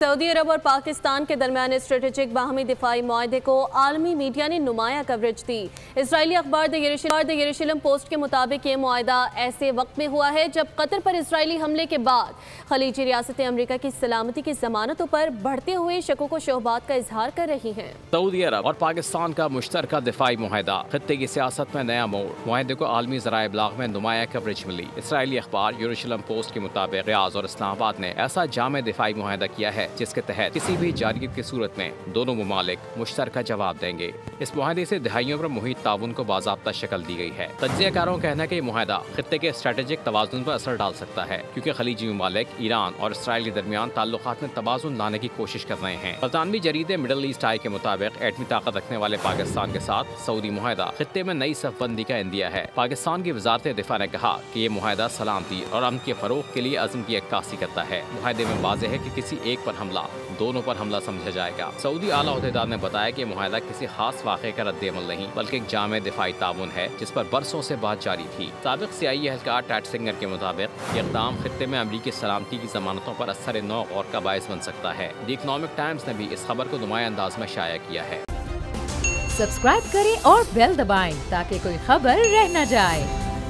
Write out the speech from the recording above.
Saudi अरब और पाकिस्तान के दरमियान स्ट्रेटेजिक बाहमी दिफाई मुआहदे को आलमी मीडिया ने नुमाया कवरेज दी। इसराइली अखबार द यरूशलेम पोस्ट के मुताबिक ये मुआहदा ऐसे वक्त में हुआ है जब कतर पर इसराइली हमले के बाद खलीजी रियासतें अमरीका की सलामती की जमानतों पर बढ़ते हुए शकों को शोहबात का इजहार कर रही हैं। सऊदी अरब और पाकिस्तान का मुश्तरका दिफाई मुआहदा, खित्ते की सियासत में नया मोड़। मुआहदे को आलमी ज़राए इब्लाग में नुमाया कवरेज मिली। इसराइली अखबार यरूशलेम पोस्ट के मुताबिक रियाद और इस्लामाबाद ने ऐसा जामे दिफाई मुआहदा किया है जिसके तहत किसी भी जारियत की सूरत में दोनों मुमालिक मुश्तरका जवाब देंगे। इस मुआहदे से दहाइयों पर मुहित ताउन को बाज़ाब्ता शक्ल दी गई है। तज्ज़ियाकारों का कहना है कि मुआहदा खित्ते के स्ट्रेटेजिक तवाज़ुन पर असर डाल सकता है, क्योंकि खलीजी मुमालिक ईरान और इसराइल के दरमियान ताल्लुकात में तवाज़ुन लाने की कोशिश कर रहे हैं। बरतानवी जरीदे मिडल ईस्ट आई के मुताबिक एटमी ताकत रखने वाले पाकिस्तान के साथ सऊदी मुआहदा खित्ते में नई सफबंदी का इंदिया है। पाकिस्तान की वजारत दिफा ने कहा कि ये मुआहदा सलामती और अमन के फरोग के लिए अज़्म की अक्कासी करता है। मुआहदे में वाज़ेह है कि किसी एक पर हमला दोनों पर हमला समझा जाएगा। सऊदी आला ओहदेदार ने बताया कि मुआहदा किसी खास वाक़े का रद्द-ए-अमल नहीं, बल्कि एक जामे दिफाई ताउन है जिस पर बरसों से बात जारी थी। साबिक CIA एहलकार टैट सिंगर के मुताबिक ये इक़दाम खित्ते में अमरीकी सलामती की जमानतों पर असर नौ और का बायस बन सकता है। द इकनॉमिक टाइम्स ने भी इस खबर को नुमाया अंदाज में शाया किया है। सब्सक्राइब करें और बेल दबाएं ताकि कोई खबर रह न जाए।